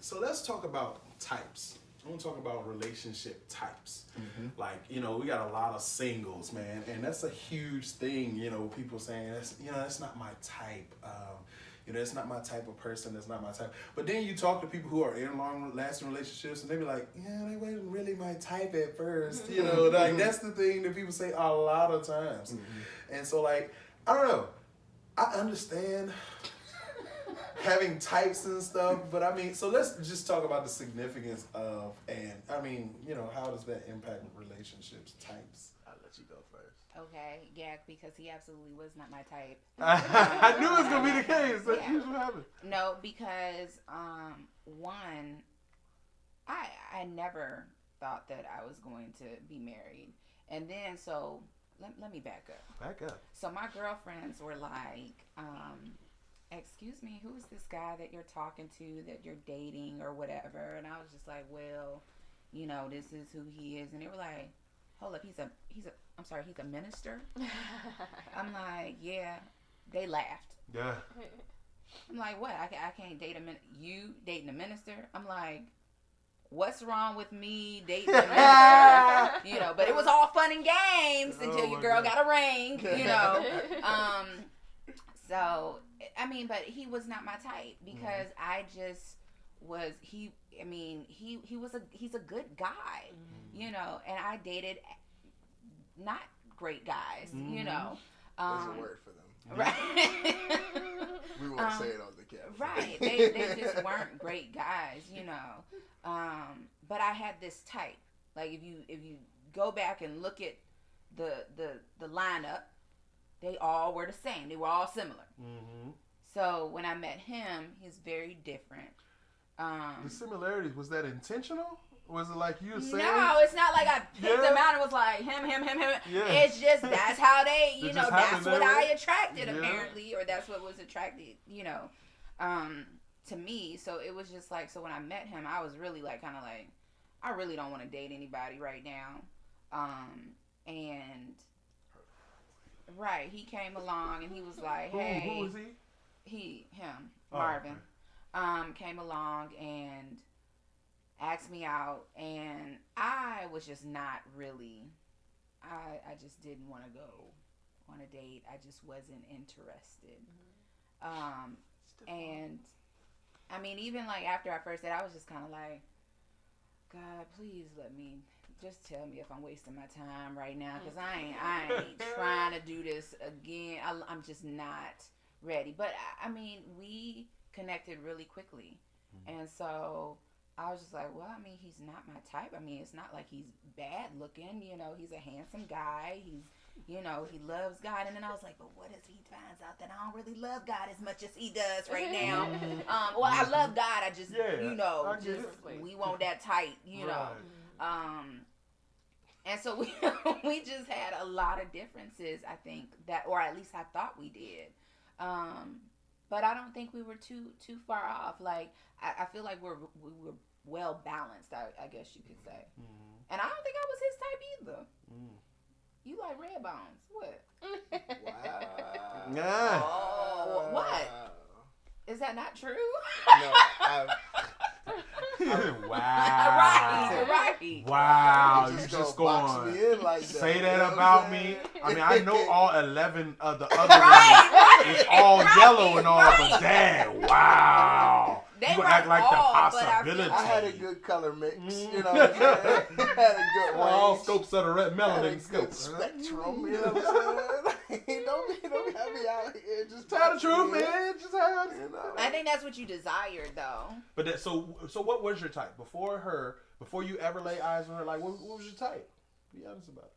So let's talk about types. I want to talk about relationship types. Like, you know, we got a lot of singles, man, and that's a huge thing. You know, people saying that's not my type. You know, it's not my type of person. That's not my type. But then you talk to people who are in long-lasting relationships, and they be like, yeah, they wasn't really my type at first. You know, like that's the thing that people say a lot of times. And so, like, I don't know. I understand having types and stuff, but I mean, so let's just talk about the significance of, and I mean, you know, how does that impact relationships, types? I'll let you go first. Okay, yeah, because he absolutely was not my type. I knew it was gonna be the case. That's Yeah. usually what happens. No, because one, I never thought that I was going to be married, and then so let me back up. Back up. So my girlfriends were like, excuse me, who is this guy that you're talking to, that you're dating or whatever? And I was just like, well, you know, this is who he is. And they were like, hold up, he's a minister? I'm like, yeah. They laughed. Yeah. I'm like, what? I can't date you dating a minister? I'm like, what's wrong with me dating a minister? You know, but it was all fun and games until your girl got a ring, you know. So, I mean, but he was not my type because I just was, he's a good guy, you know, and I dated not great guys, you know. There's a word for them. Right. We won't say it on the camera. Right. They just weren't great guys, you know. But I had this type. Like if you go back and look at the lineup, they all were the same. They were all similar. So when I met him, he's very different. The similarities, was that intentional? Was it like you were saying? No, it's not like I picked them out and was like him. Yeah. It's just that's how they, you know, that's what I attracted Yeah. apparently, or that's what was attracted, you know, to me. So it was just like, so when I met him, I was really like, kind of like, I really don't want to date anybody right now. And right, he came along and he was like, hey, who was he? Marvin, okay. Came along and asked me out, and I was just not really, I just didn't want to go on a date. I just wasn't interested. And I mean, even like after I first did, I was just kind of like, God, please let me, just tell me if I'm wasting my time right now, because I ain't trying to do this again. I'm just not ready. But I mean, we connected really quickly. And so I was just like, well, I mean, he's not my type. I mean, it's not like he's bad looking. You know, he's a handsome guy. He's, you know, he loves God. And then I was like, but what if he finds out that I don't really love God as much as he does right now? Well, I love God. I just, you know, we want that tight, you know. And so we just had a lot of differences, I think, that, or at least I thought we did. But I don't think we were too far off. Like, I feel like we were well balanced, I guess you could say. And I don't think I was his type either. You like red bones. What? Wow. Yeah. Oh, what? Is that not true? Wow. Right. Wow. You You just just gonna box going me in like that. say You that know what about I'm me. saying? I mean, I know all 11 of the other Right. ones. It's all yellow and all, Right. but dang, wow. They You were act like the all, but I feel possibility. I had a good color mix. You know what I'm saying? I had a good all range. scopes of the red I had a melanin good scopes. spectrum. You know what I'm saying? Don't have me out here just Tell the boxing truth, me in. man. Just have You know? I think that's what you desired, though. But that, so what was your type before you ever lay eyes on her? Like, what was your type? Be honest about it.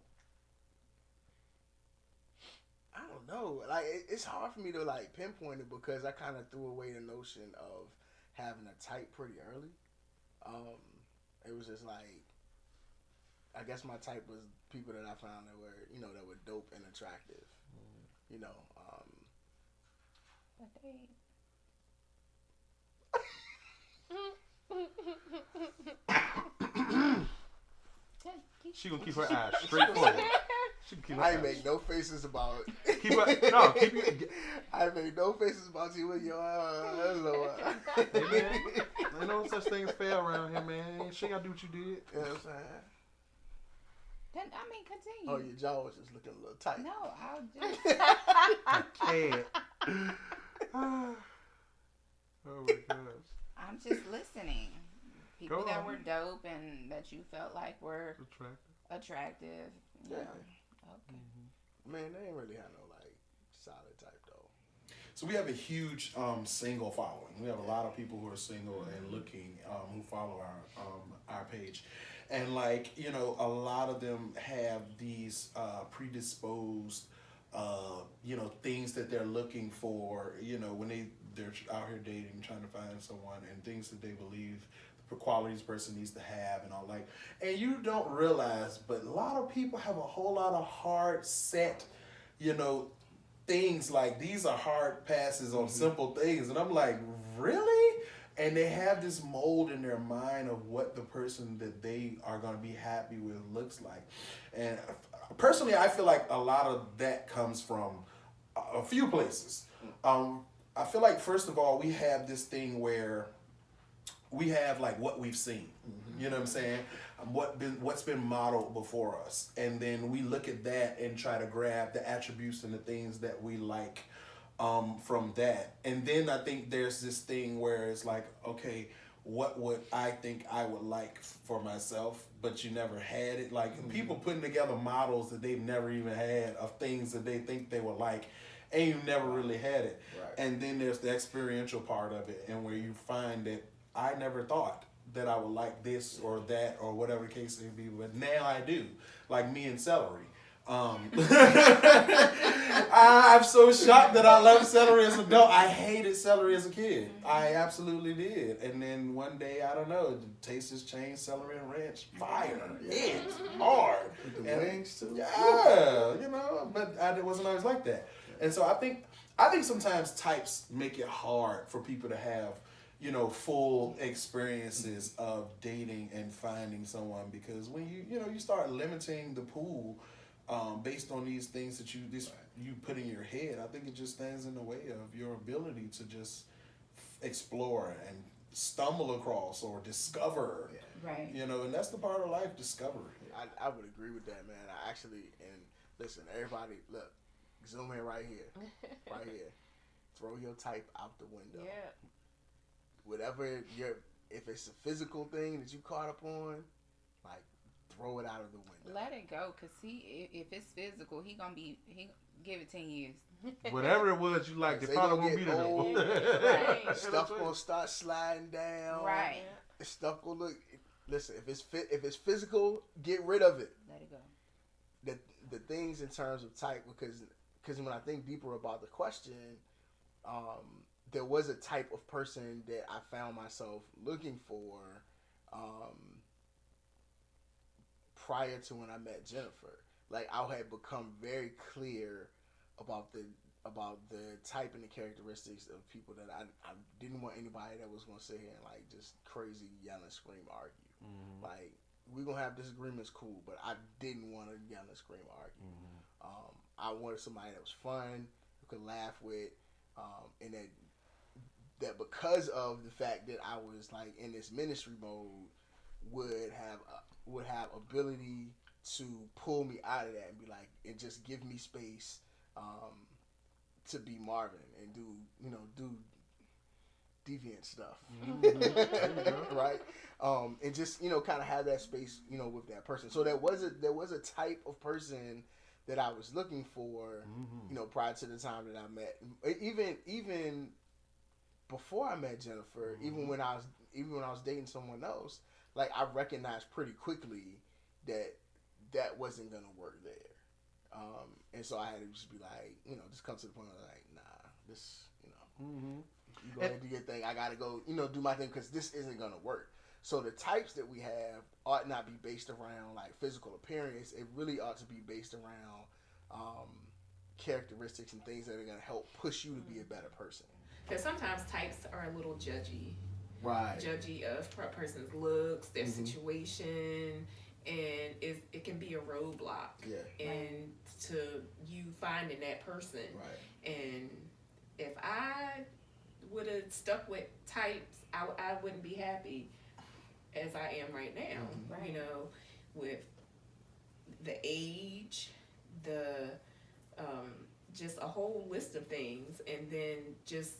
I don't know. Like it's hard for me to like pinpoint it because I kind of threw away the notion of having a type pretty early. It was just like, I guess my type was people that I found that were dope and attractive. You know. But they... She gonna keep her eyes straight forward. She can keep her I eyes. ain't make no faces about it. Keep her, no, keep your. I make no faces about you with your eyes. Hey, man. You know what I'm such thing as fair around here, man. She gotta do what you did. You know what I'm saying? Then I mean, continue. Oh, your jaw was just looking a little tight. No, I'll just. I can't. Oh my gosh. I'm just listening. People Go that on. were dope and that you felt like were attractive. You Yeah. know. Okay. Man, they ain't really have no like solid type though. So we have a huge single following. We have a lot of people who are single and looking who follow our page, and like a lot of them have these predisposed things that they're looking for. When they're out here dating, trying to find someone, and things that they believe the qualities person needs to have, and all and you don't realize, but a lot of people have a whole lot of hard set, things like these are hard passes on simple things, and I'm like, really? And they have this mold in their mind of what the person that they are going to be happy with looks like. And personally, I feel like a lot of that comes from a few places. I feel like, first of all, we have this thing where we have like what we've seen. You know what I'm saying? What's been modeled before us, and then we look at that and try to grab the attributes and the things that we like from that. And then I think there's this thing where it's like, okay, what would I think I would like for myself, but you never had it. Like people putting together models that they've never even had of things that they think they would like, and you never really had it. Right. And then there's the experiential part of it, and where you find that I never thought that I would like this or that or whatever the case may be, but now I do. Like me and celery. I'm so shocked that I love celery as an adult. I hated celery as a kid. I absolutely did. And then one day, I don't know, the taste has changed. Celery and ranch, fire. It's hard. With the wings too. Yeah, but it wasn't always like that. And so I think sometimes types make it hard for people to have full experiences of dating and finding someone, because when you start limiting the pool based on these things that you put in your head, I think it just stands in the way of your ability to just explore and stumble across or discover. Right. And that's the part of life, discovery. I would agree with that, man. I actually, and listen, everybody, look, zoom in right here. Right here. Throw your type out the window. Yeah. Whatever if it's a physical thing that you caught up on, like throw it out of the window. Let it go, cause if it's physical, he give it 10 years. Whatever it was you liked, it They probably gonna won't be get there. old. Right. Stuff gonna start sliding down. Right. Stuff gonna look. Listen, if it's physical, get rid of it. Let it go. The things in terms of type, because when I think deeper about the question, there was a type of person that I found myself looking for prior to when I met Jennifer. Like I had become very clear about the type and the characteristics of people that I didn't want anybody that was gonna sit here and like just crazy yell and scream argue. Mm-hmm. Like we're gonna have disagreements, cool, but I didn't want to yell and scream argue. Mm-hmm. I wanted somebody that was fun, who could laugh with, and that because of the fact that I was like in this ministry mode, would have ability to pull me out of that and be like, and just give me space to be Marvin and do deviant stuff, right? And just kind of have that space, with that person. So there was a type of person that I was looking for, prior to the time that I met, even before I met Jennifer, even when I was dating someone else, like I recognized pretty quickly that wasn't gonna work there, and so I had to just be like, just come to the point where like, nah, this, you go ahead and do your thing. I gotta go, do my thing because this isn't gonna work. So the types that we have ought not be based around like physical appearance. It really ought to be based around characteristics and things that are gonna help push you to be a better person. Because sometimes types are a little judgy. Right. Judgy of a person's looks, their situation, and it can be a roadblock. Yeah. And to you finding that person. Right. And if I would have stuck with types, I wouldn't be happy as I am right now. Right. You know, with the age, the just a whole list of things, and then just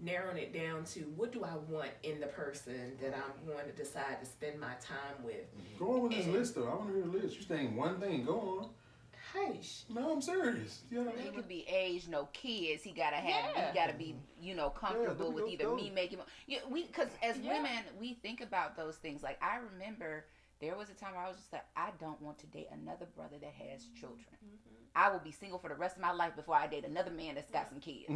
narrowing it down to what do I want in the person that I'm going to decide to spend my time with. Go on with this list though. I want to hear the list. You saying one thing? Go on. Hush. No, I'm serious. You know. He could be aged, no kids. He gotta have. He gotta be, comfortable with either me making. Because as women, we think about those things. Like I remember, there was a time where I was just like, I don't want to date another brother that has children. I will be single for the rest of my life before I date another man that's got some kids.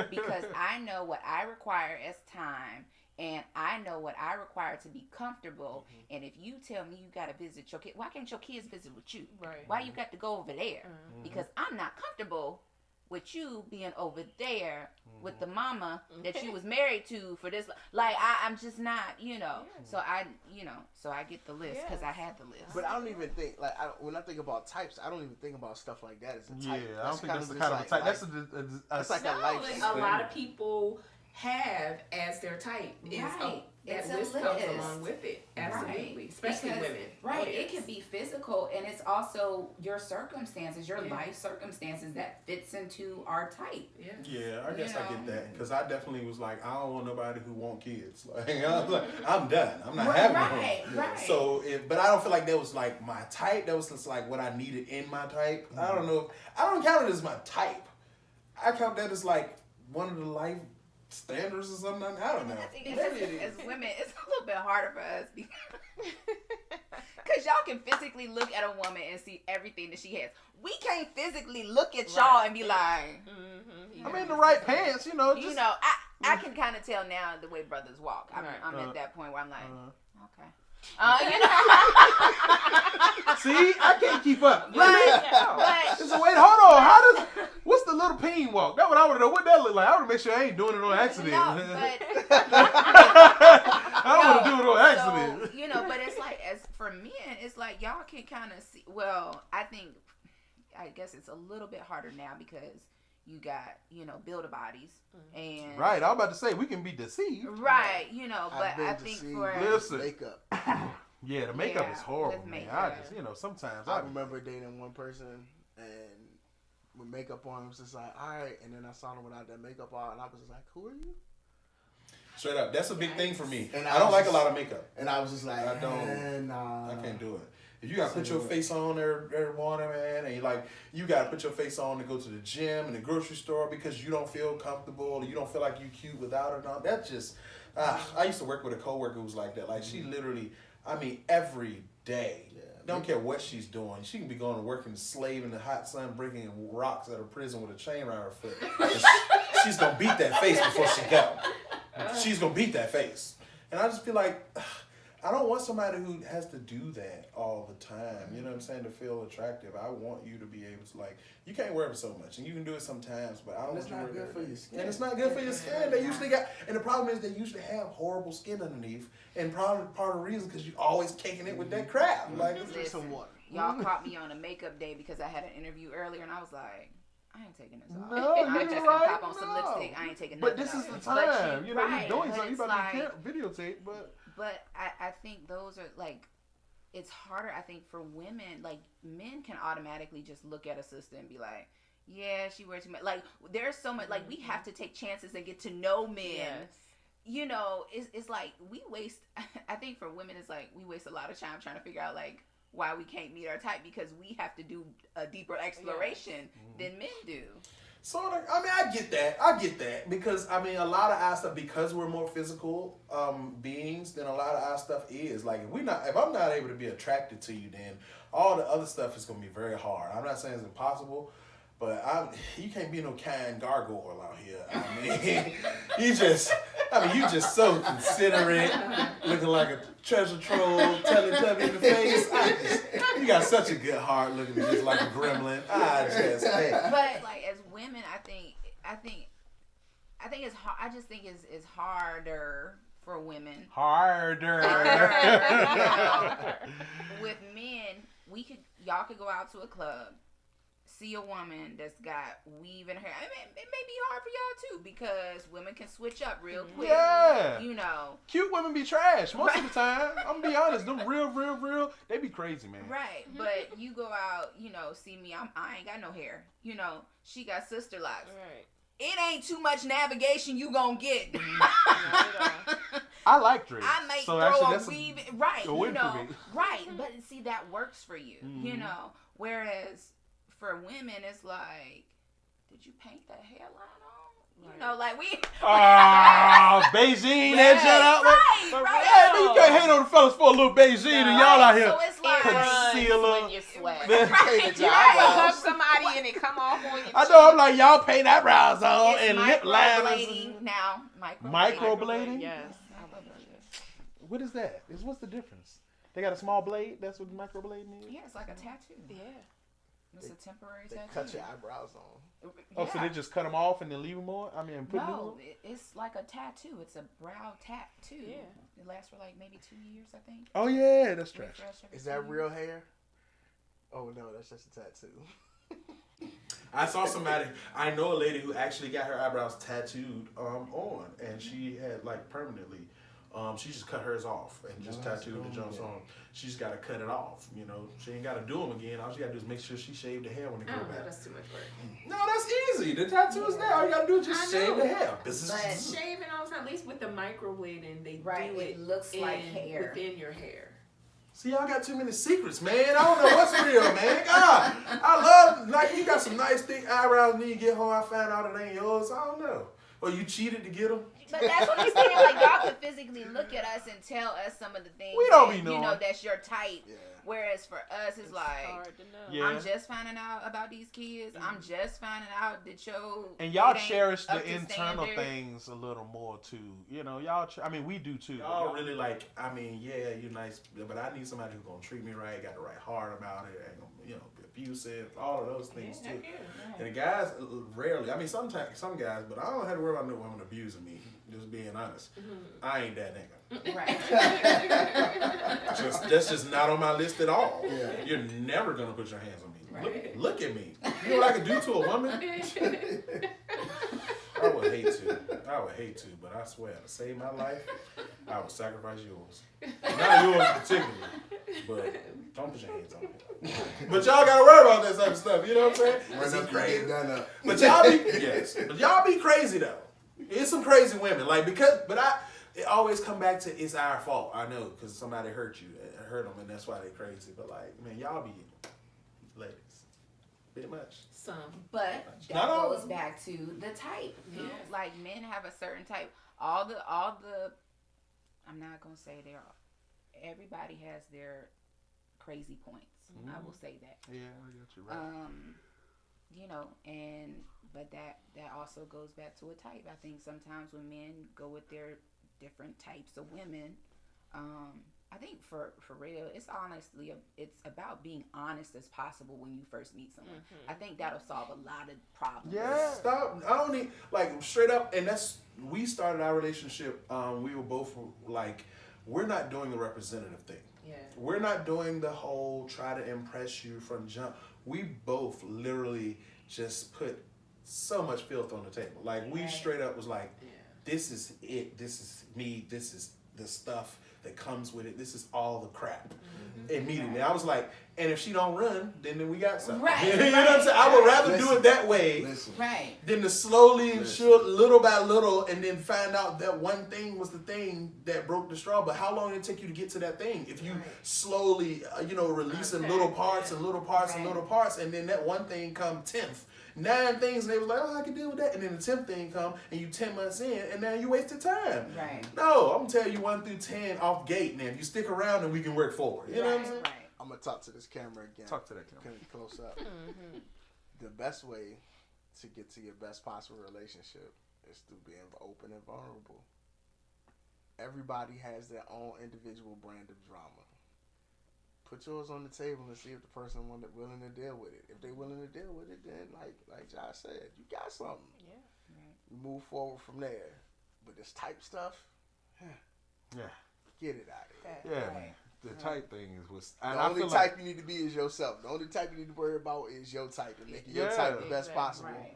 Because I know what I require as time, and I know what I require to be comfortable. And if you tell me you got to visit your kid, why can't your kids visit with you? Right. Why you got to go over there? Because I'm not comfortable with you being over there with the mama that you was married to for this. Like, I'm just not, So I get the list because I had the list. But I don't even think, like, when I think about types, I don't even think about stuff like that as a type. Yeah, I don't think that's the just kind of a type. That's that's like a life. A lot of people have as their type. Right. That It's a list list. comes along with it. Absolutely. Right. Especially Because- women. Right. Oh, yes. It can be physical, and it's also your circumstances, your Yeah. life circumstances that fits into our type. Yeah. Yeah, I guess You I know. get that because I definitely was like, I don't want nobody who want kids. Like, I was like, I'm done. I'm not having one. Right. So, but I don't feel like that was like my type. That was just like what I needed in my type. I don't know. I don't count it as my type. I count that as like one of the life standards or something. I don't know. I think as women, it's a little bit harder for us because y'all can physically look at a woman and see everything that she has. We can't physically look at y'all and be like, I'm in the right pants, Just, I can kind of tell now the way brothers walk. I'm at that point where I'm like, okay. See, I can't keep up. But It's a wait. Hold on. What's the little peen walk? That's what I want to know. What that look like? I want to make sure I ain't doing it on accident. no, I don't want to do it on accident. So, but it's like, as for men, it's like y'all can kind of see. Well, I guess it's a little bit harder now because you got, builder bodies and Right. I was about to say we can be deceived. right, but I think deceived for with Listen. makeup. Yeah, the makeup is horrible, with man. makeup. I just, sometimes I remember dating one person and with makeup on, it was just like, all right. And then I saw them without that makeup on, and I was just like, who are you? Straight up, that's a big thing for me. And I don't was like a just- lot of makeup. And I was just like, I don't. Nah. I can't do it. If you gotta put your face on every morning, man, and you gotta put your face on to go to the gym and the grocery store because you don't feel comfortable or you don't feel like you cute without it on. That's just. I used to work with a coworker who was like that. Like she literally, every day. Don't care what she's doing. She can be going to work and slave in the hot sun, breaking rocks at her prison with a chain around her foot. She's gonna beat that face before she go. She's gonna beat that face, and I just feel like. I don't want somebody who has to do that all the time. You know what I'm saying? To feel attractive. I want you to be able to you can't wear it so much. And you can do it sometimes, but I don't want you to wear it. It's not good for your skin. And it's not good for your skin. They usually and the problem is they usually have horrible skin underneath. And probably part of the reason because you're always caking it with that crap. Drink some water. y'all caught me on a makeup day because I had an interview earlier and I was like, I ain't taking this off. No, I'm you're just right, gonna pop on some no. lipstick. I ain't taking But nothing this is off. the But time. You're doing something. You it's about to like- videotape, but. But I think those are it's harder, I think, for women. Like, men can automatically just look at a sister and be like, yeah, she wears too much. Like, there's so much, we have to take chances and get to know men. Yes. It's like we waste, I think for women, it's like we waste a lot of time trying to figure out, why we can't meet our type because we have to do a deeper exploration than men do. Sort of. I get that because a lot of our stuff, because we're more physical beings than a lot of our stuff is. Like if I'm not able to be attracted to you, then all the other stuff is gonna be very hard. I'm not saying it's impossible, but you can't be no kind gargoyle out here. you just so considerate, looking like a treasure troll, Teletubby in the face. You got such a good heart, looking just like a gremlin. I just can't. But as women, I think it's hard. I just think it's harder for women. Harder. With men, y'all could go out to a club, see a woman that's got weave in her hair, I mean, it may be hard for y'all too because women can switch up real quick. Yeah. You know. Cute women be trash most of the time. I'm gonna be honest. Them real, they be crazy, man. Right, but you go out, you know, see me, I ain't got no hair. You know, she got sister locks. Right. It ain't too much navigation you gonna get. I like dreads. I might so throw actually, a that's weave, right? a win You know, for me. right. But see, that works for you. You Mhm. know, whereas for women, it's like, did you paint that hairline on? You know, like we. Beijing, Yes, that shut up. right, Like, right. Hey, man, you can't hate on the fellas for a little Beijing, and y'all out here So it's like, concealer. when you sweat. Painted your Right. eyebrows. Hug somebody and it come off on your I know. I'm like, y'all paint eyebrows on it's and lip liners. microblading now. Microblading? Yes. What is that? What's the difference? They got a small blade. That's what microblading is. Yeah, it's like a tattoo. Yeah. It's a temporary They tattoo. cut your eyebrows on. Oh, so they just cut them off and then leave them on? I mean, put new No, ones? it's like a tattoo. It's a brow tattoo. Yeah. It lasts for like maybe 2 years, I think. Oh yeah, that's trash. Refresh every Is 2 that years. real hair? Oh no, that's just a tattoo. I saw somebody. I know a lady who actually got her eyebrows tattooed on, and she had like permanently. She just cut hers off and just tattooed the Jones on. She's got to cut it off. You know, she ain't got to do them again. All she got to do is make sure she shaved the hair when it I grow don't know. back. That's too much work. No, that's easy. The tattoo is there. All you got to do is just I shave know. the hair. But- Shaving all the time, at least with the microblading, they Right, do it looks like hair. within your hair. See, y'all got too many secrets, man. I don't know what's real, man. God, I love, like, you got some nice thick eyebrows, and then you get home, I find out it ain't yours. I don't know. Or you cheated to get them. But that's what I'm saying. Like, y'all can physically look at us and tell us some of the things We don't that, be you knowing. know, that's your type. Yeah. Whereas for us, it's like, Hard to know. Yeah. I'm just finding out about these kids. I'm just finding out that your And y'all it ain't cherish up the to internal standard. things a little more too. You know, y'all. I mean, we do too. Y'all really like, I mean, yeah, you're nice, but I need somebody who's going to treat me right, got the right heart about it, ain't gonna, you know, be abusive, all of those things too. And the guys, rarely, I mean, sometimes, some guys, but I don't have to worry about no woman abusing me, just being honest. I ain't that nigga. Right. That's just not on my list at all. Yeah. You're never gonna put your hands on me. Right. Look at me. You know what I could do to a woman? I would hate to, but I swear, to save my life, I would sacrifice yours. Not yours particularly, but don't put your hands on me. But y'all gotta worry about that type of stuff. You know what I'm saying? Run Is he up and crazy? get done up. But y'all be but y'all be crazy though. It's some crazy women, like it always come back to it's our fault. I know because somebody hurt them, and that's why they crazy. But like, man, y'all be ladies, bit much. Some. But that Not all of goes them. back to the type. You know, Yes. like men have a certain type. All the I'm not gonna say they're all, everybody has their crazy points. I will say that. Yeah, I got you right. You know, but that also goes back to a type. I think sometimes when men go with their different types of women, I think for real, it's about being honest as possible when you first meet someone. I think that'll solve a lot of problems. Yeah. Stop. I don't need like straight up, and we started our relationship. We were both like, we're not doing the representative thing. Yeah. We're not doing the whole try to impress you from jump. We both literally just put so much filth on the table. Like we straight up was like, this is it. This is me. This is the stuff that comes with it. This is all the crap. Immediately, I was like, and if she don't run, then we got something. Right, You know what I'm saying? I would rather do Listen. it that way Listen. Right. than to slowly and Listen. sure, little by little, and then find out that one thing was the thing that broke the straw. But how long did it take you to get to that thing? If you slowly, releasing little parts and little parts and Right. little parts, and then that one thing come 10th. 9 things, and they was like, oh, I can deal with that. And then the 10th thing come, and you 10 months in, and now you wasted time. Right. No, I'm going to tell you 1 through 10 off gate. Now, if you stick around, then we can work forward. You know what I'm saying? Right. I'm gonna talk to this camera again. Talk to that camera. Can we close up? The best way to get to your best possible relationship is through being open and vulnerable. Everybody has their own individual brand of drama. Put yours on the table and see if the person willing to deal with it. If they're willing to deal with it, then like Josh said, you got something. Yeah. You move forward from there. But this type stuff, Yeah. get it out of here. Yeah, Right. man. the type thing is what's. The And I only feel type like, you need to be is yourself. The only type you need to worry about is your type and making your type the best possible. Right.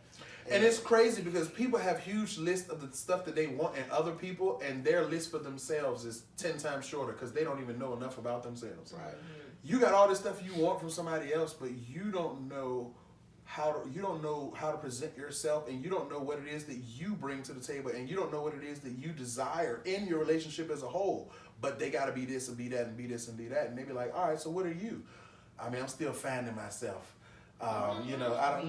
And it's crazy because people have huge lists of the stuff that they want in other people, and their list for themselves is 10 times shorter because they don't even know enough about themselves. Right. You got all this stuff you want from somebody else, but you don't know how to present yourself, and you don't know what it is that you bring to the table, and you don't know what it is that you desire in your relationship as a whole. But they got to be this and be that and be this and be that, and they be like, all right, so what are you? I mean, I'm still finding myself. You know, I don't.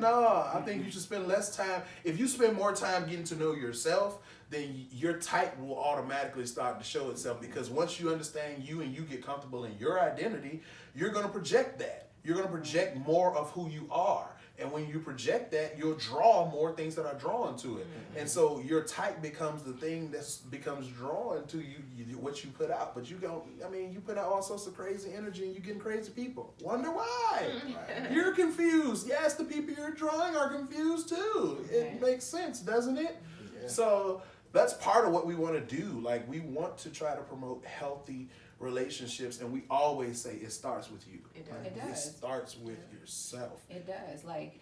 No. I think you should spend less time. If you spend more time getting to know yourself, then your type will automatically start to show itself. Because once you understand you and you get comfortable in your identity, you're going to project that. You're going to project more of who you are. And when you project that, you'll draw more things that are drawn to it. And so your type becomes the thing that becomes drawn to you, what you put out. But you put out all sorts of crazy energy and you're getting crazy people. Wonder why? You're confused. Yes, the people you're drawing are confused too. It makes sense, doesn't it? Yeah. So that's part of what we want to do. Like, we want to try to promote healthy relationships, and we always say it starts with you. It does. It does. It starts with yourself. It does. I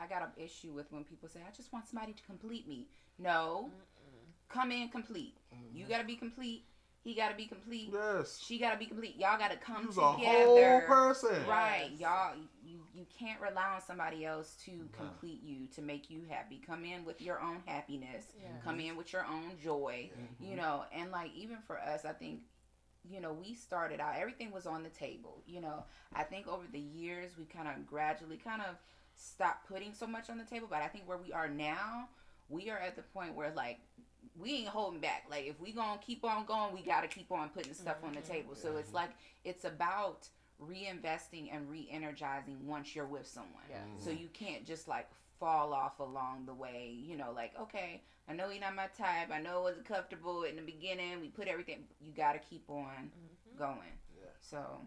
got an issue with when people say, I just want somebody to complete me. No. Come in complete. You gotta be complete. He gotta be complete. yes, She gotta be complete. Y'all gotta come use together. a whole person. Right. Yes. Y'all, you can't rely on somebody else to complete you, to make you happy. Come in with your own happiness. Yeah. Come in with your own joy. You know, and like, even for us, I think, you know, we started out, everything was on the table. You know, I think over the years, we kind of gradually stopped putting so much on the table. But I think where we are now, we are at the point where, like, we ain't holding back. Like, if we gonna keep on going, we gotta keep on putting stuff on the table. So it's like, it's about reinvesting and re-energizing once you're with someone. Yeah. So you can't just like fall off along the way, you know, like, okay, I know you're not my type, I know it wasn't comfortable in the beginning, we put everything, you gotta keep on going. Yeah. So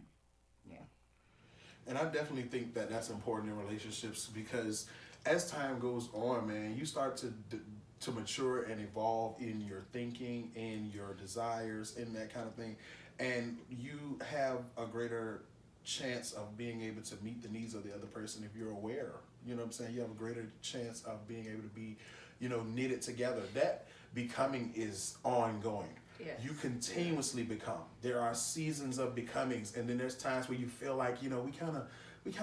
And I definitely think that that's important in relationships, because as time goes on, man, you start to mature and evolve in your thinking and your desires and that kind of thing. And you have a greater chance of being able to meet the needs of the other person if you're aware. You know what I'm saying? You have a greater chance of being able to be, you know, knitted together. That becoming is ongoing. Yes. You continuously become. There are seasons of becomings, and then there's times where you feel like, you know, we kind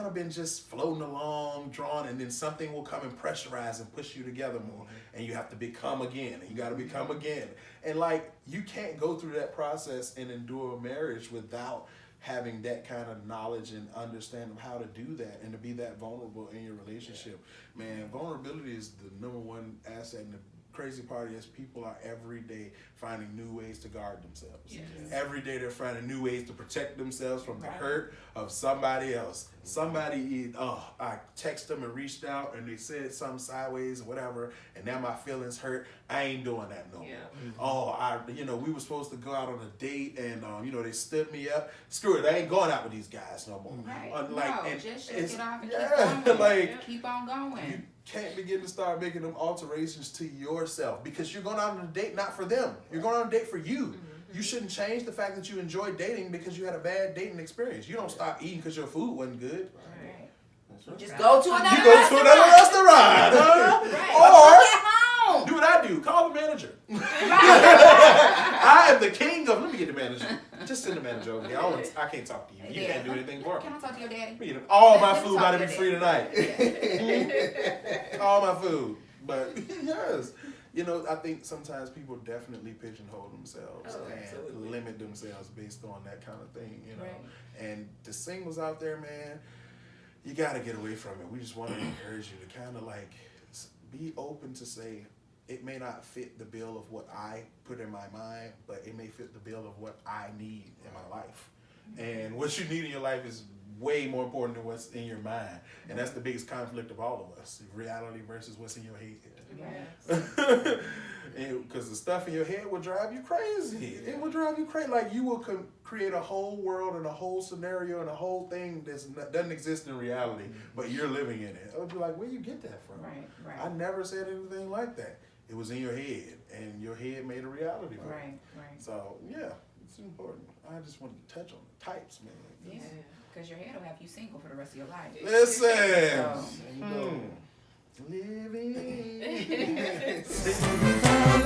of been just floating along, drawn, and then something will come and pressurize and push you together more, and you have to become again, and you got to become again. And like, you can't go through that process and endure a marriage without having that kind of knowledge and understanding of how to do that and to be that vulnerable in your relationship. Man, vulnerability is the number one asset, and the crazy part is people are every day finding new ways to guard themselves. Yes. Every day they're finding new ways to protect themselves from the hurt of somebody else. I text them and reached out and they said something sideways or whatever, and now my feelings hurt. I ain't doing that no more. We were supposed to go out on a date, and they stood me up. Screw it, I ain't going out with these guys no more. Right. Just shake it off and keep on going. You can't begin to start making them alterations to yourself, because you're going out on a date not for them. You're going on a date for you. You shouldn't change the fact that you enjoy dating because you had a bad dating experience. You don't stop eating because your food wasn't good. Right. Just go to another You go to another restaurant. Right. Or do what I do. Call the manager. I am the king of. Let me get the manager. Just send the manager over here. I can't talk to you. You can't do anything for me. Can I talk to your daddy? All my food about to be free tonight. All my food. But yes. I think sometimes people definitely pigeonhole themselves and limit themselves based on that kind of thing, Right. And the singles out there, man, you got to get away from it. We just want to encourage you to kind of like be open to say, it may not fit the bill of what I put in my mind, but it may fit the bill of what I need in my life. And what you need in your life is way more important than what's in your mind. And that's the biggest conflict of all of us, reality versus what's in your head. Because the stuff in your head will drive you crazy. It will drive you crazy. Like, you will create a whole world and a whole scenario and a whole thing that doesn't exist in reality, but you're living in it. I would be like, where you get that from? Right. I never said anything like that. It was in your head, and your head made a reality for Right, you. right. So yeah, it's important. I just wanted to touch on the types, man. Yeah, because your head will have you single for the rest of your life. Listen. So, There you go. Living.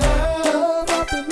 Love up in